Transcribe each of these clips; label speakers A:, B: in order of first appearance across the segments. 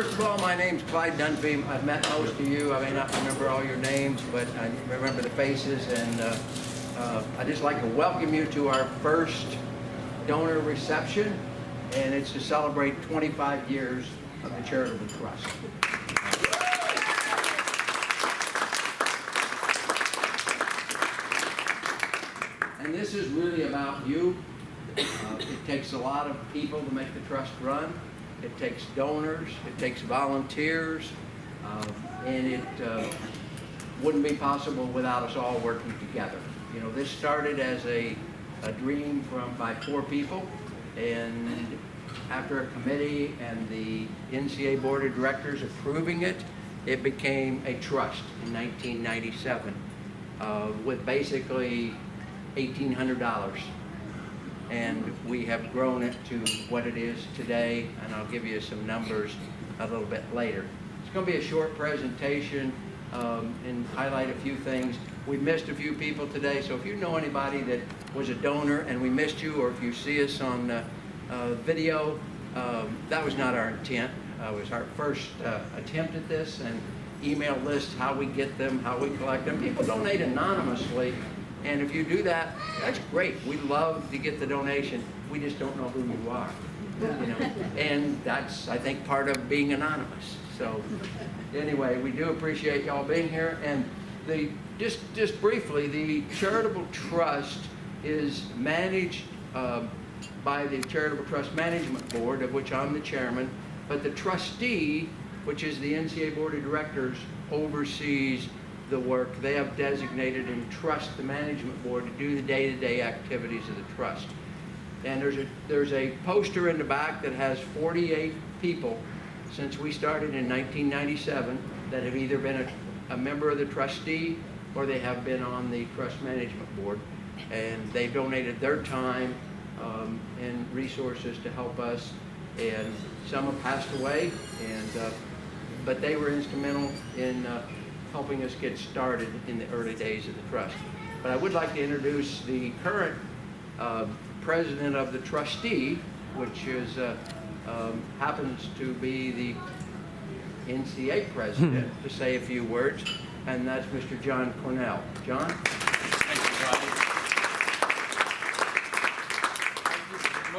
A: first of all, my name's Clyde Dunphy. I've met most of you. I may not remember all your names, but I remember the faces, and I'd just like to welcome you to our first donor reception, and it's to celebrate 25 years of the Charitable Trust. And this is really about you. It takes a lot of people to make the trust run. It takes donors, it takes volunteers, and it wouldn't be possible without us all working together. You know, this started as a dream by 4 people, and after a committee and the NCA Board of Directors approving it, it became a trust in 1997 with basically $1,800. And we have grown it to what it is today, and I'll give you some numbers a little bit later. It's going to be a short presentation and highlight a few things. We missed a few people today, so if you know anybody that was a donor and we missed you, or if you see us on video, that was not our intent. It was our first attempt at this, and email lists, how we get them, how we collect them. People donate anonymously. And if you do that, that's great. We love to get the donation. We just don't know who you are, you know. And that's, I think, part of being anonymous. So anyway, we do appreciate y'all being here. And just briefly, the Charitable Trust is managed by the Charitable Trust Management Board, of which I'm the chairman. But the trustee, which is the NCA Board of Directors, oversees the work. They have designated and trust the management board to do the day-to-day activities of the trust. And there's a poster in the back that has 48 people since we started in 1997 that have either been a member of the trustee or they have been on the trust management board, and they've donated their time and resources to help us. And some have passed away, and but they were instrumental in helping us get started in the early days of the trust. But I would like to introduce the current president of the trustee, which is happens to be the NCA president, to say a few words, and that's Mr. John Cornell. John?
B: Thank you, Clyde.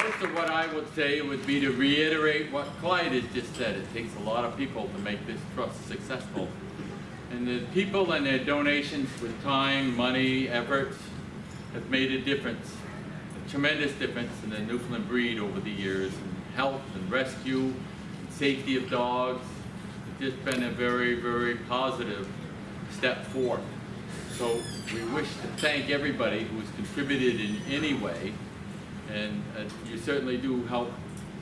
B: Most of what I would say would be to reiterate what Clyde has just said. It takes a lot of people to make this trust successful. And the people and their donations with time, money, efforts have made a difference, a tremendous difference in the Newfoundland breed over the years, in health and rescue, and safety of dogs. It's just been a very, very positive step forward. So we wish to thank everybody who has contributed in any way, and you certainly do help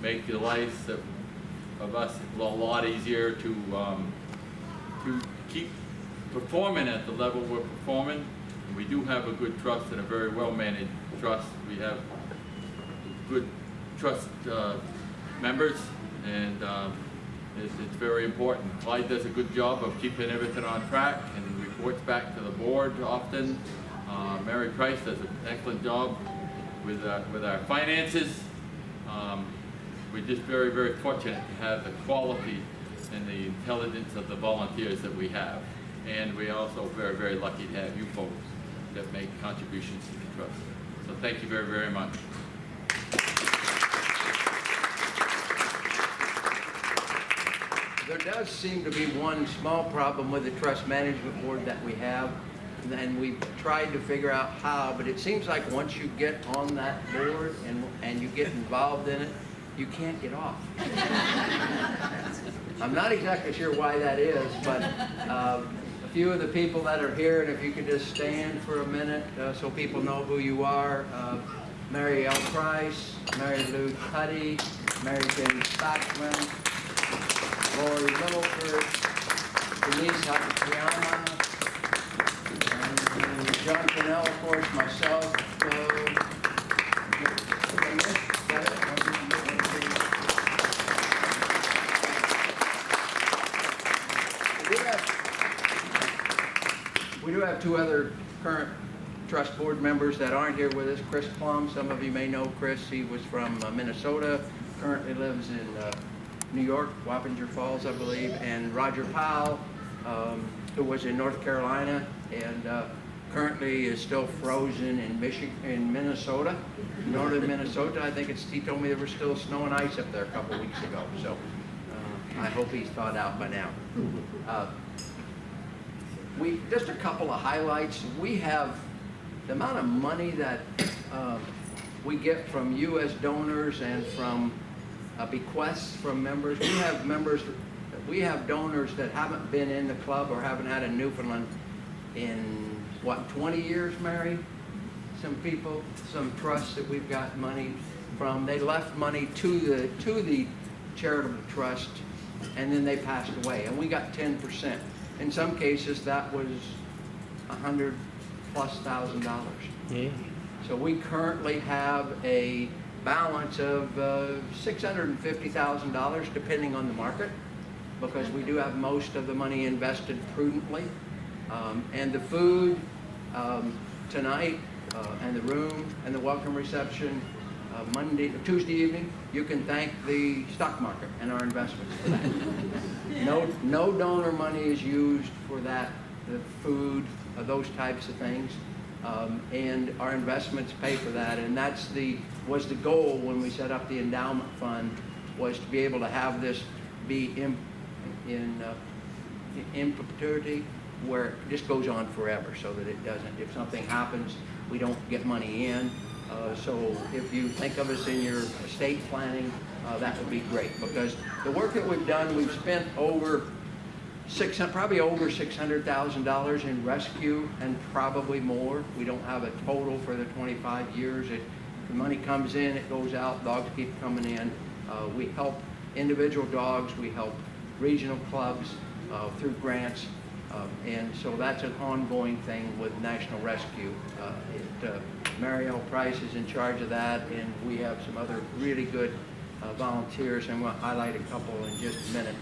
B: make the lives of us a lot easier to keep performing at the level we're performing. And we do have a good trust and a very well managed trust. We have good trust members, and it's very important. Clyde does a good job of keeping everything on track and reports back to the board often. Mary Price does an excellent job with our finances. We're just very, very fortunate to have the quality and the intelligence of the volunteers that we have. And we're also very, very lucky to have you folks that make contributions to the trust. So thank you very, very much.
A: There does seem to be one small problem with the trust management board that we have, and we've tried to figure out how, but it seems like once you get on that board and you get involved in it, you can't get off. I'm not exactly sure why that is, but a few of the people that are here, and if you could just stand for a minute so people know who you are. Mary L. Price, Mary Lou Cuddy, Mary Jane Stockman, Lori Littleford, Denise Hakayama, and John Cornell, of course, myself. We do have 2 other current trust board members that aren't here with us. Chris Plum, some of you may know Chris. He was from Minnesota, currently lives in New York, Wappinger Falls, I believe, and Roger Powell, who was in North Carolina and currently is still frozen in Minnesota, northern Minnesota. I think he told me there was still snow and ice up there a couple weeks ago. So I hope he's thawed out by now. Just a couple of highlights. We have the amount of money that we get from you as donors and from bequests from members. We have donors that haven't been in the club or haven't had a Newfoundland in, what, 20 years, Mary? Some people, some trusts that we've got money from, they left money to the Charitable Trust, and then they passed away, and we got 10%. In some cases, that was $100,000+.
C: Yeah.
A: So we currently have a balance of $650,000, depending on the market, because we do have most of the money invested prudently. And the food tonight, and the room, and the welcome reception Tuesday evening, you can thank the stock market and our investments for that. No donor money is used for that, the food, those types of things. And our investments pay for that, and was the goal when we set up the endowment fund, was to be able to have this be in perpetuity, where it just goes on forever, so that it doesn't, if something happens, we don't get money in. So if you think of us in your estate planning, that would be great, because the work that we've done, we've spent probably over $600,000 in rescue, and probably more. We don't have a total for the 25 years. The money comes in, it goes out, dogs keep coming in. We help individual dogs, we help regional clubs through grants, and so that's an ongoing thing with National Rescue. Mariel Price is in charge of that, and we have some other really good volunteers, and we'll highlight a couple in just a minute.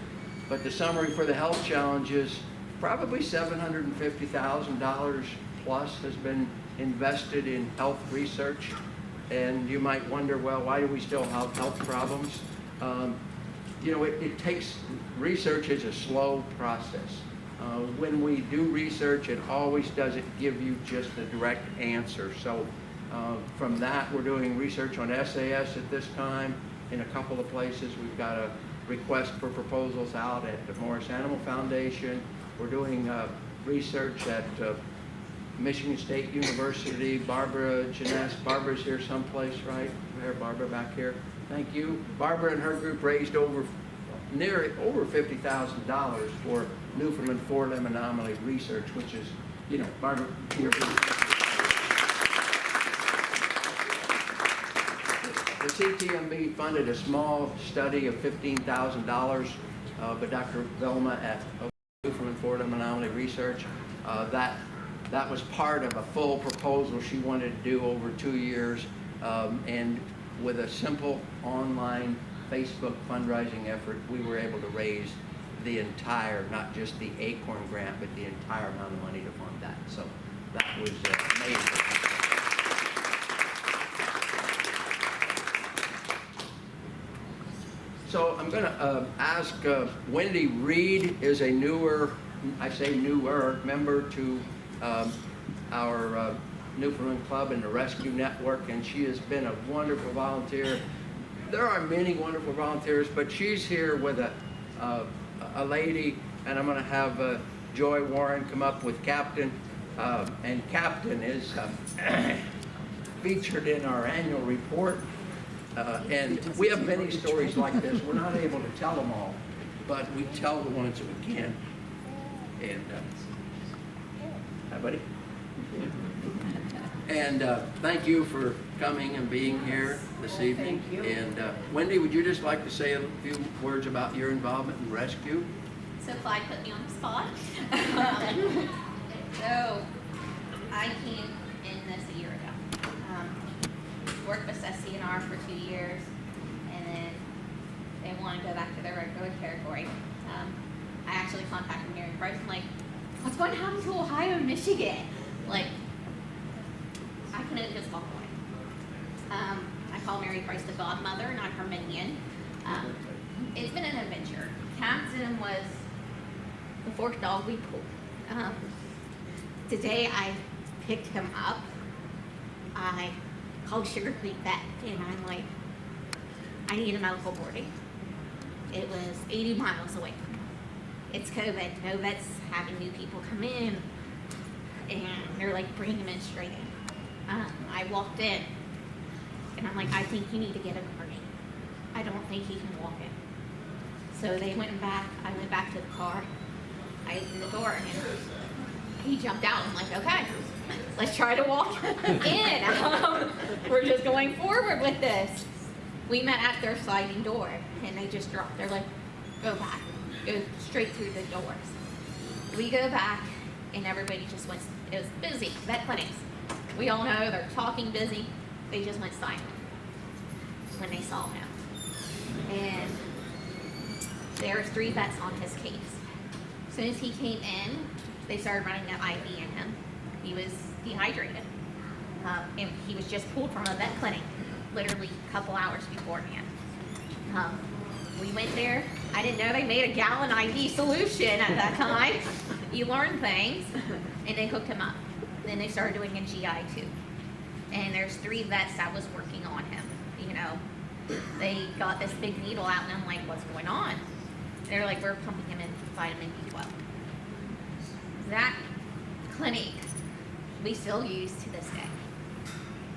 A: But the summary for the health challenge is probably $750,000 plus has been invested in health research. And you might wonder, well, why do we still have health problems? It takes, research is a slow process. When we do research, it always doesn't give you just a direct answer. So from that, we're doing research on SAS at this time in a couple of places. We've got a request for proposals out at the Morris Animal Foundation. We're doing research at Michigan State University. Barbara Janess, Barbara's here someplace, right? There, Barbara back here. Thank you. Barbara and her group raised over $50,000 for Newfoundland four-limb anomaly research, which is, Barbara, your group. The CTMB funded a small study of $15,000, but Dr. Velma at Newfoundland four-limb anomaly research, that was part of a full proposal she wanted to do over 2 years, and with a simple online Facebook fundraising effort, we were able to raise the entire, not just the ACORN grant, but the entire amount of money to fund that. So that was amazing. So I'm going to ask Wendy Reed is a newer member to our Newfoundland Club and the Rescue Network, and she has been a wonderful volunteer. There are many wonderful volunteers, but she's here with a lady, and I'm going to have Joy Warren come up with Captain, and Captain is featured in our annual report. And we have many stories like this. We're not able to tell them all, but we tell the ones that we can. And, hi, buddy. And thank you for coming and being here this evening.
D: Thank you.
A: And Wendy, would you just like to say a few words about your involvement in rescue?
E: So Clyde put me on the spot. So I came in this a year ago. Worked with SCNR for 2 years, and then they want to go back to their regular territory. I actually contacted Mary Price. I'm like, what's going to happen to Ohio and Michigan? Like, I couldn't just walk away. I call Mary Price the godmother, not her minion. It's been an him was the fourth dog we pulled. Today I picked him up. I called Sugar Creek Vet, and I'm like, I need a medical boarding. It was 80 miles away from him. It's COVID. No vets having new people come in, and they're like, bring him in straight in. I walked in, and I'm like, I think you need to get a gurney. I don't think he can walk in. So they went back. I went back to the car. I opened the door, and he jumped out. I'm like, okay, let's try to walk in. We're just going forward with this. We met at their sliding door, and they just dropped. They're like, go back. Go straight through the doors. We go back, and everybody just went, it was busy, vet clinics. We all know they're talking busy. They just went silent when they saw him. And there's 3 vets on his case. As soon as he came in, they started running that IV in him. He was dehydrated. And he was just pulled from a vet clinic literally a couple hours beforehand. We went there. I didn't know they made a gallon IV solution at that time. You learn things. And they hooked him up. Then they started doing a GI too. And there's 3 vets that was working on him. You know, they got this big needle out, and I'm like, what's going on? They're like, we're pumping him in vitamin B12. That clinic we still use to this day.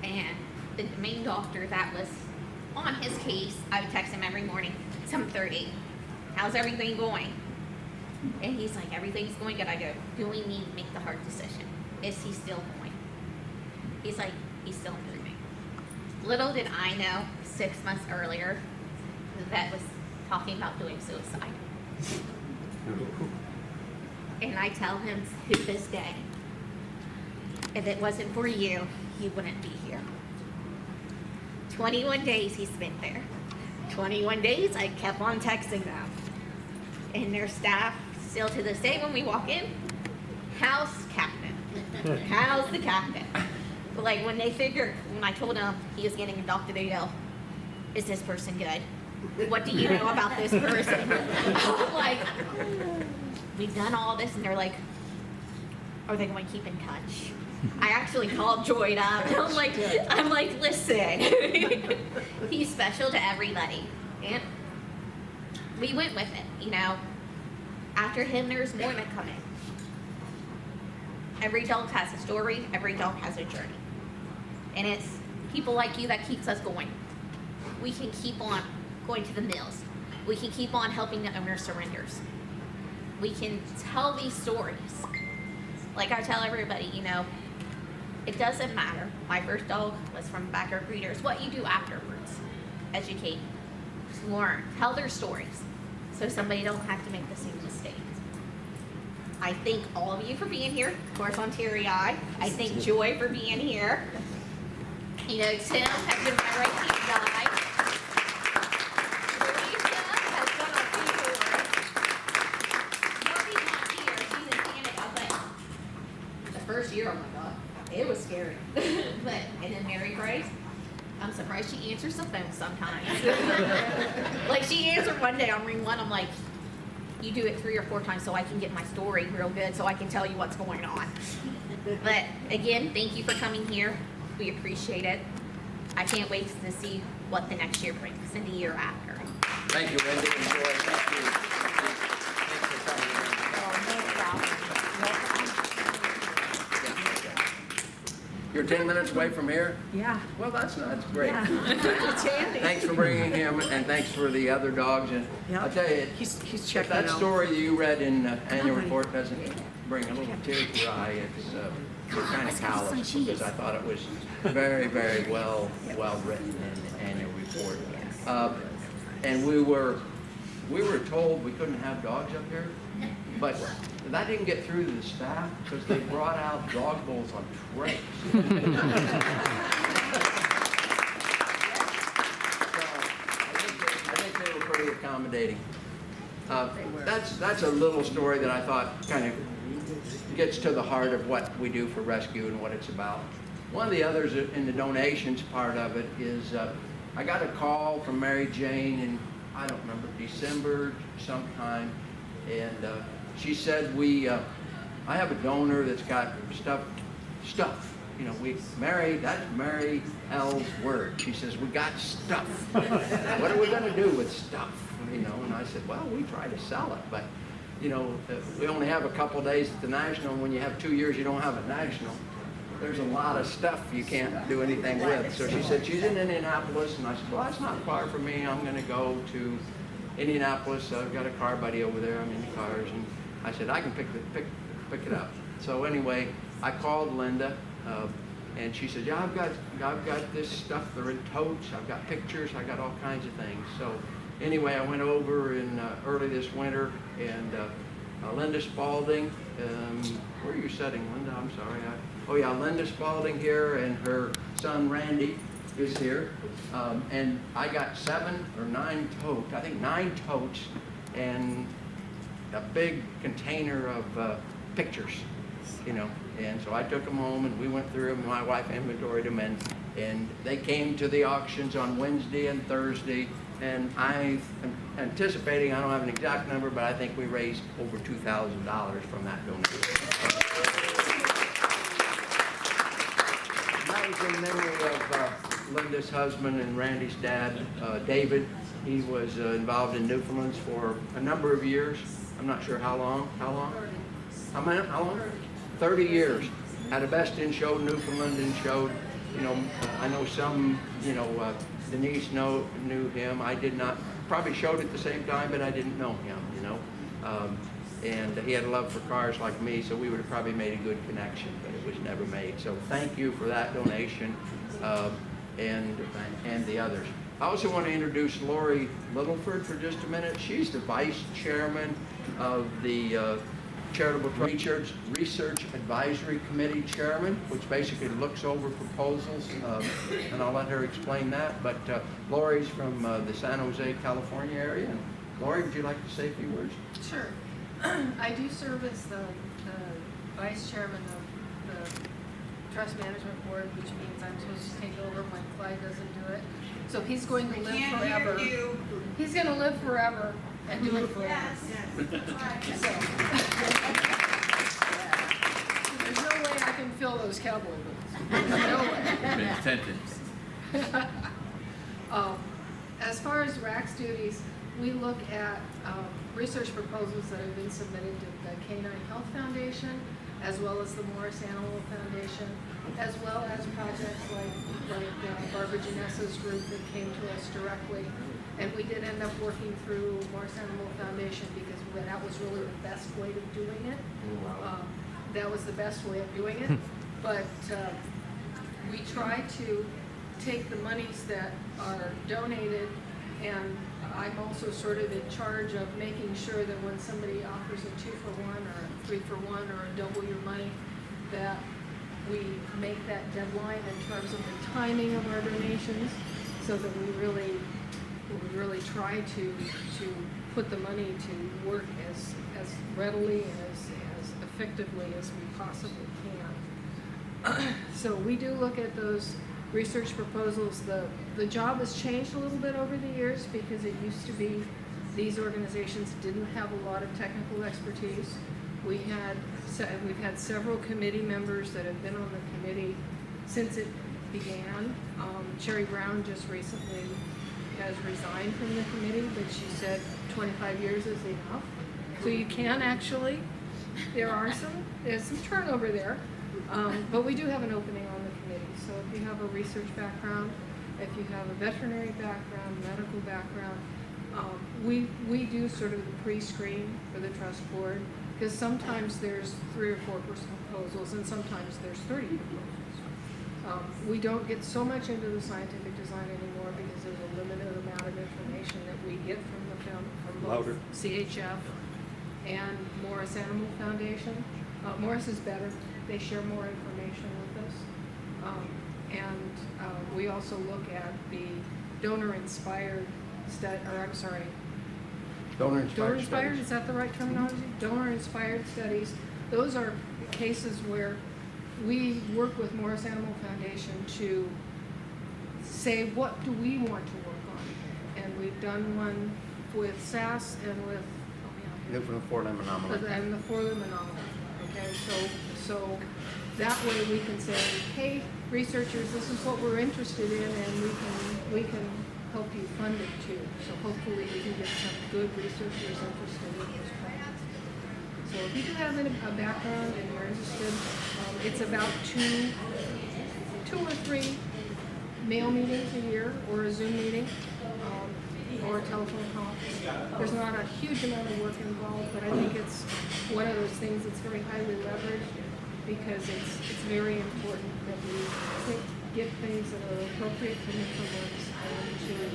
E: And the main doctor that was on his case, I would text him every morning, 7:30. How's everything going? And he's like, everything's going good. I go, do we need to make the hard decision? Is he still going? He's like, he's still improving. Little did I know, 6 months earlier, the vet was talking about doing suicide. And I tell him to this day, if it wasn't for you, he wouldn't be here. 21 days he spent there. 21 days I kept on texting them. And their staff, still to this day when we walk in, how's captain? How's the captain? But like when they figured, when I told them he was getting adopted, they go, is this person good? What do you know about this person? I'm like, we've done all this, and they're like, are they going to keep in touch? I actually called Joy up. I'm like, listen, he's special to everybody. And we went with it, you know. After him, there's more that come in. Every dog has a story. Every dog has a journey. And it's people like you that keeps us going. We can keep on going to the mills. We can keep on helping the owner surrenders. We can tell these stories. Like I tell everybody, you know, it doesn't matter. My first dog was from backyard breeders. What you do afterwards, educate, learn, tell their stories, so somebody don't have to make the same mistakes. I thank all of you for being here. Of course, on Terry I thank Joy for being here. You know, Tim has been my right hand guy. Teresa has done our paperwork. Marty's not here. She's in Canada, but the first year, oh my God, it was scary. And then Mary Grace, I'm surprised she answers the phone sometimes. Like she answered one day on ring 1, I'm like, you do it 3 or 4 times so I can get my story real good so I can tell you what's going on. But again, thank you for coming here. We appreciate it. I can't wait to see what the next year brings and the year after.
A: Thank you, Wendy and Joy. Thank you. Thanks for coming in. You're 10 minutes away from here?
C: Yeah.
A: Well, that's great.
C: Yeah. It's handy.
A: Thanks for bringing him, and thanks for the other dogs. And
C: Yep.
A: I'll tell you,
C: He's
A: if
C: checking
A: that
C: out.
A: story that you read in the annual
C: honey.
A: report doesn't bring a little tear to your eye, it's kind of callous, because I thought it was very, very well written in the annual report. And we were told we couldn't have dogs up here, but that didn't get through to the staff because they brought out dog bowls on trays. So, I think they were pretty accommodating. That's a little story that I thought kind of gets to the heart of what we do for rescue and what it's about. One of the others in the donations part of it is I got a call from Mary Jane in, I don't remember, December sometime, And she said, I have a donor that's got stuff. You know, that's Mary L's word. She says, we got stuff. What are we going to do with stuff? You know, and I said, well, we try to sell it, but, you know, we only have a couple days at the National. When you have 2 years, you don't have a National. There's a lot of stuff you can't do anything with. So she said, she's in Indianapolis, and I said, well, that's not far from me. I'm going to go to Indianapolis. I've got a car buddy over there. I'm in cars, and I said, I can pick it up. So anyway, I called Linda. And she said, yeah, I've got this stuff. They're in totes. I've got pictures. I got all kinds of things. So anyway, I went over in early this winter, and Linda Spalding, where are you sitting, Linda? I'm sorry. Linda Spalding here, and her son Randy is here. And I got 7 or 9 totes, I think 9 totes, and a big container of pictures, you know. And so I took them home, and we went through them, and my wife inventoried them, and they came to the auctions on Wednesday and Thursday, and I'm anticipating, I don't have an exact number, but I think we raised over $2,000 from that donation. And that was in memory of Linda's husband and Randy's dad, David. He was involved in Newfoundlands for a number of years. I'm not sure how long. How long? How long? 30 years. Had a Best in showed Newfoundland and showed, you know, I know some, you know, Denise knew him. I did not, probably showed at the same time, but I didn't know him, you know. And he had a love for cars like me, so we would have probably made a good connection, but it was never made. So thank you for that donation, and the others. I also want to introduce Lori Littleford for just a minute. She's the vice chairman of the Charitable Trust Research Advisory Committee Chairman, which basically looks over proposals, and I'll let her explain that. But Lori's from the San Jose, California area. And Lori, would you like to say a few words?
C: Sure. I do serve as the vice chairman of the Trust Management Board, which means I'm supposed to take over when Clyde doesn't do it. So he's going to live forever. He's going to live forever and do it forever. So, there's no way I can fill those cowboy boots. No way.
B: Mid-sentence.
C: As far as RAC's duties, we look at research proposals that have been submitted to the Canine Health Foundation, as well as the Morris Animal Foundation, as well as projects like Barbara Janessa's group that came to us directly. And we did end up working through Morris Animal Foundation because that was really the best way of doing it. That was the best way of doing it. But we try to take the monies that are donated, and I'm also sort of in charge of making sure that when somebody offers a 2-for-1 or a 3-for-1 or a double your money, that we make that deadline in terms of the timing of our donations, so that we really try to put the money to work as readily and as effectively as we possibly can. So we do look at those research proposals. The job has changed a little bit over the years because it used to be these organizations didn't have a lot of technical expertise. We've had several committee members that have been on the committee since it began. Sherry Brown just recently has resigned from the committee, but she said 25 years is enough. So you can actually, there's some turnover there, but we do have an opening on the committee. So if you have a research background, if you have a veterinary background, medical background, we do sort of the pre-screen for the trust board, because sometimes there's 3 or 4 proposals and sometimes there's 30 proposals. We don't get so much into the scientific design anymore because there's a limited amount of information that we get from both CHF and Morris Animal Foundation. Morris is better. They share more information with us. And we also look at the donor-inspired Donor-inspired, is that the right terminology? Donor-inspired studies. Those are cases where we work with Morris Animal Foundation to say, what do we want to work on? And we've done one with SAS and with,
A: Newfoundland four-limb anomaly.
C: And the four-limb anomaly, okay? So that way we can say, hey, researchers, this is what we're interested in, and we can help you fund it too. So hopefully we can get some good researchers interested in this project. So if you do have a background and you're interested, it's about two or three mail meetings a year, or a Zoom meeting, or a telephone call. There's not a huge amount of work involved, but I think it's one of those things that's very highly leveraged, because it's very important that we get things that are appropriate for Newfoundlands and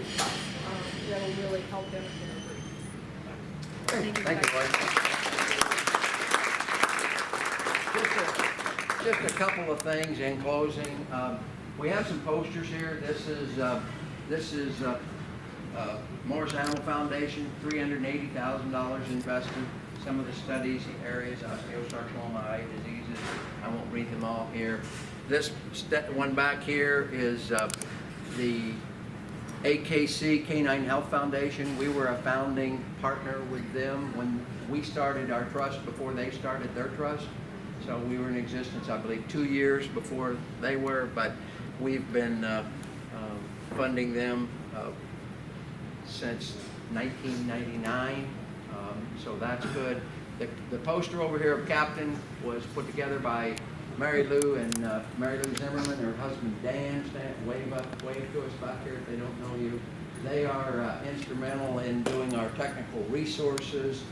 C: that'll really help benefit everybody.
A: Thank you, Lloyd. Just a couple of things in closing. We have some posters here. This is Morris Animal Foundation, $380,000 invested. Some of the studies, areas, osteosarcoma, eye diseases. I won't read them all here. This one back here is the AKC Canine Health Foundation. We were a founding partner with them when we started our trust before they started their trust. So we were in existence, I believe, 2 years before they were, but we've been funding them since 1999. So that's good. The poster over here of Captain was put together by Mary Lou and Mary Lou Zimmerman, her husband Dan. Wave to us back here if they don't know you. They are instrumental in doing our technical resources.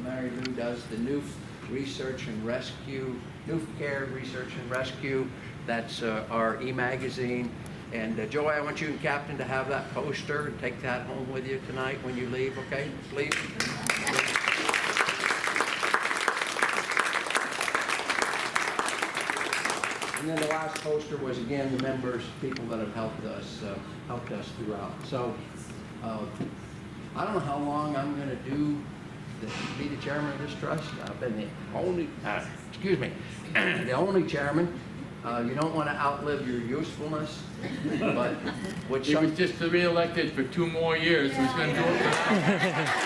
A: Mary Lou does the Newf Research and Rescue, Newf Care Research and Rescue. That's our e-magazine. And Joey, I want you and Captain to have that poster and take that home with you tonight when you leave, okay? Please. And then the last poster was, again, the members, people that have helped us throughout. So I don't know how long I'm going to be the chairman of this trust. I've been the only, the only chairman. You don't want to outlive your usefulness, but which
B: He was just re-elected for 2 more years. Who's going to do it for that?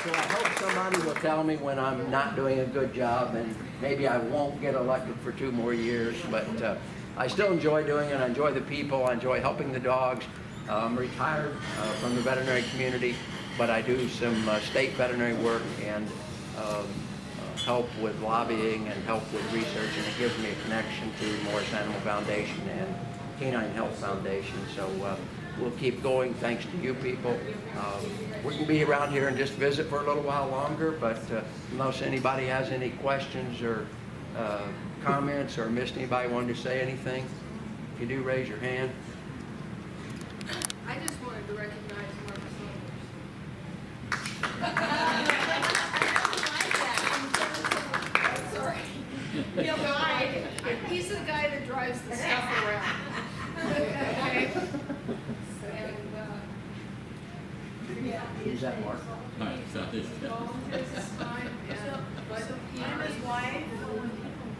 A: So I hope somebody will tell me when I'm not doing a good job, and maybe I won't get elected for 2 more years, but I still enjoy doing it. I enjoy the people. I enjoy helping the dogs. I'm retired from the veterinary community, but I do some state veterinary work and help with lobbying and help with research, and it gives me a connection to Morris Animal Foundation and Canine Health Foundation. So we'll keep going thanks to you people. We can be around here and just visit for a little while longer, but unless anybody has any questions or comments or missed anybody wanted to say anything, if you do, raise your hand.
C: I just wanted to recognize Mark Sorry. He's the guy that drives the stuff around. Okay.
A: Who's that, Mark?
B: Right, so this-
D: I'm his wife,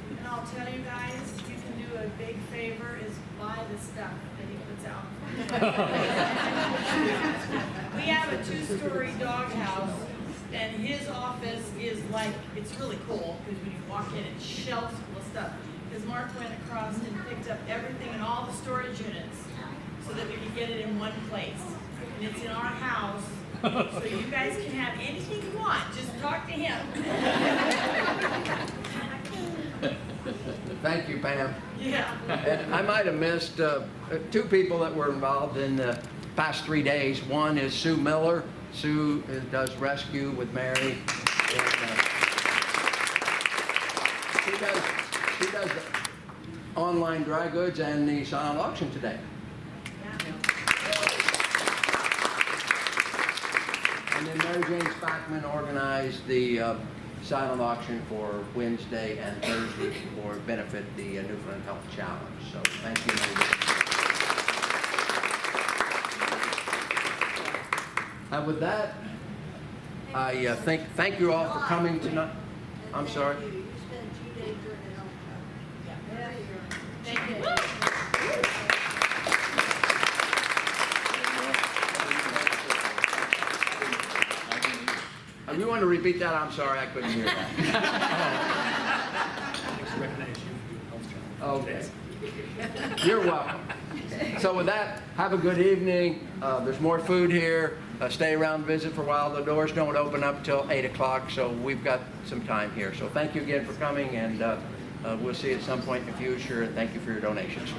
D: and I'll tell you guys, you can do a big favor, is buy the stuff that he puts out. We have a 2-story doghouse, and his office is like, it's really cool, because when you walk in, it's shelves full of stuff. Because Mark went across and picked up everything in all the storage units, so that we could get it in one place. And it's in our house, so you guys can have anything you want, just talk to him.
A: Thank you, Pam.
D: Yeah.
A: And I might have missed 2 people that were involved in the past 3 days. One is Sue Miller. Sue does rescue with Mary. And, she does the online dry goods and the silent auction today. And then Mary Jane Spackman organized the silent auction for Wednesday and Thursday for benefit the Newfoundland Health Challenge. So thank you, Mary Jane. And with that, I thank you all for coming tonight. I'm sorry.
F: You spent 2 days during the health challenge.
D: Thank you.
A: If you want to repeat that, I'm sorry, I couldn't hear that. Okay. You're welcome. So with that, have a good evening. There's more food here. Stay around, visit for a while. The doors don't open up till 8 o'clock, so we've got some time here. So thank you again for coming, and we'll see you at some point in the future. And thank you for your donations.